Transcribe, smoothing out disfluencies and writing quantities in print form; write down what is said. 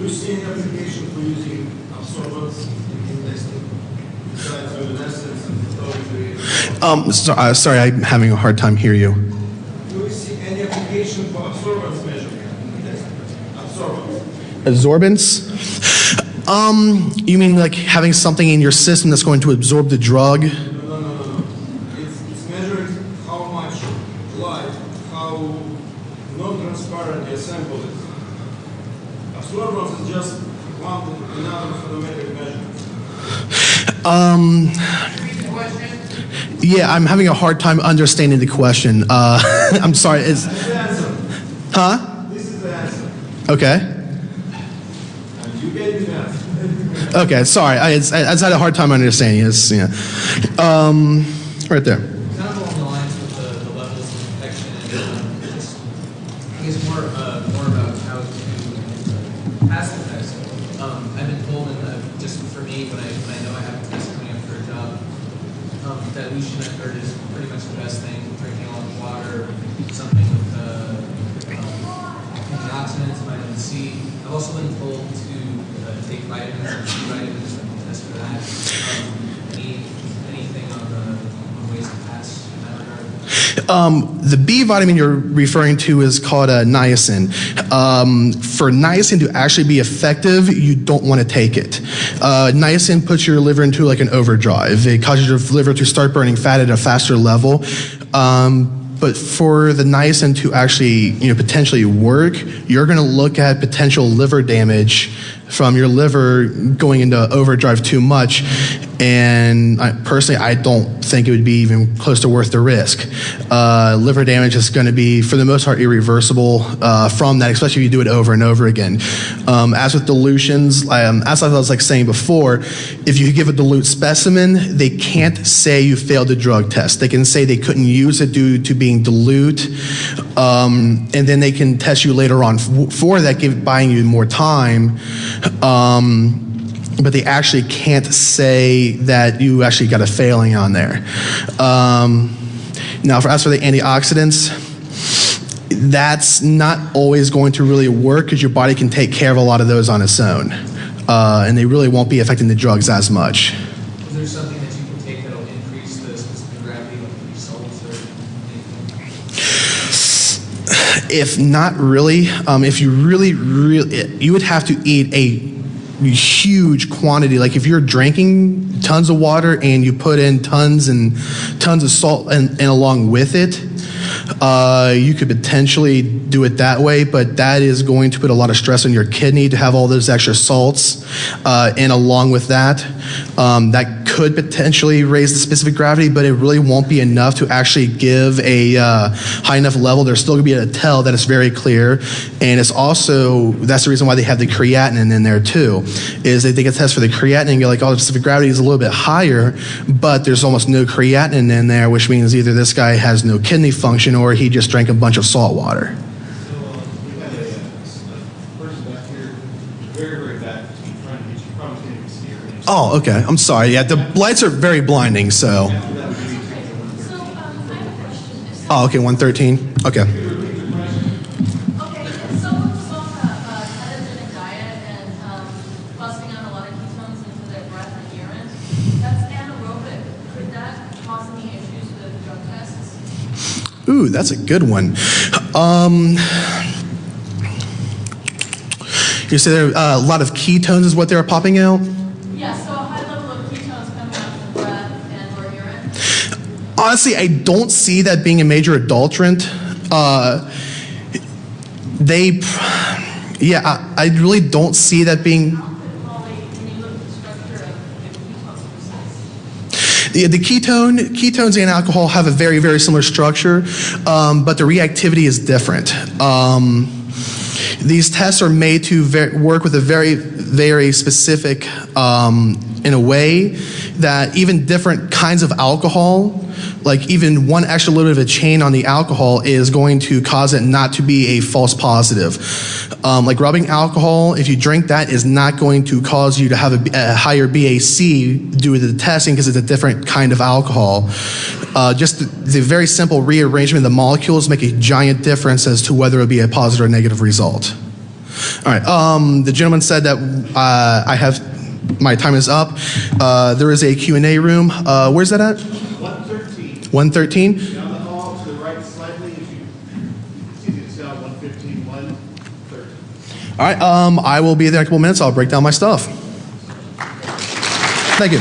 Do you see any application for using absorbents in testing besides luminescence and photometry? Sorry, I'm having a hard time hearing you. Do you see any application for absorbance measurement in testing? Absorbance. Absorbance? You mean like having something in your system that's going to absorb the drug? No. It's measuring how much light, how non-transparent the sample is. Absorbance is just another photometric measurement. Yeah, I'm having a hard time understanding the question. I'm sorry. This is the answer. Huh? This is the answer. Okay. And you gave me the answer. Okay, sorry. I just had a hard time understanding. It's, yeah. Right there. Kind of along the lines with the levels of detection, and just, I guess more about how to pass the test. I've been told, and just for me, when I know I have a test coming up for a job, dilution I've heard is pretty much the best thing. Drinking a lot of water, something with antioxidants, vitamin C. I've also been told to take vitamins and C vitamins and test for that. Anything on ways to pass in that regard? The B vitamin you're referring to is called niacin. For niacin to actually be effective, you don't want to take it. Niacin puts your liver into like an overdrive. It causes your liver to start burning fat at a faster level. But for the niacin to actually, potentially work, you're going to look at potential liver damage from your liver going into overdrive too much. And personally, I don't think it would be even close to worth the risk. Liver damage is going to be, for the most part, irreversible from that, especially if you do it over and over again. As with dilutions, as I was saying before, if you give a dilute specimen, they can't say you failed the drug test. They can say they couldn't use it due to being dilute, and then they can test you later on for that, buying you more time. But they actually can't say that you actually got a failing on there. Now, as for the antioxidants, that's not always going to really work because your body can take care of a lot of those on its own. And they really won't be affecting the drugs as much. Is there something that you can take that will increase the specific gravity, like salts or anything? If not really, if you really, you would have to eat a huge quantity. Like if you're drinking tons of water and you put in tons and tons of salt and along with it, you could potentially do it that way, but that is going to put a lot of stress on your kidney to have all those extra salts. And along with that, that could potentially raise the specific gravity, but it really won't be enough to actually give a high enough level. There's still going to be a tell that it's very clear. And it's also, that's the reason why they have the creatinine in there too, is they can test for the creatinine and go like, oh, the specific gravity is a little bit higher, but there's almost no creatinine in there, which means either this guy has no kidney function or he just drank a bunch of salt water. We had a person back here, very back, trying to get you probably can't even see her. Oh, okay. I'm sorry. Yeah, the lights are very blinding, so. I have a question. Oh, okay, 113. Okay. Okay, if someone was on a ketogenic diet and busting out a lot of ketones into their breath and urine, that's anaerobic. Could that cause any issues with drug tests? Ooh, that's a good one. You say there are a lot of ketones is what they're popping out? Yeah, so a high level of ketones coming out of the breath and or urine. Honestly, I don't see that being a major adulterant. I really don't see that being. When you look at the structure of the ketone process. The ketones and alcohol have a very, very similar structure, but the reactivity is different. These tests are made to work with a very, very specific, in a way that even different kinds of alcohol, like even one extra little bit of a chain on the alcohol is going to cause it not to be a false positive. Like rubbing alcohol, if you drink that, is not going to cause you to have a higher BAC due to the testing because it's a different kind of alcohol. Just the very simple rearrangement of the molecules make a giant difference as to whether it will be a positive or negative result. All right. The gentleman said that my time is up. There is a Q&A room. Where's that at? 113. 113? Down the hall to the right slightly, it's easy to tell, 115, 113. All right. I will be there in a couple minutes. I'll break down my stuff. Thank you.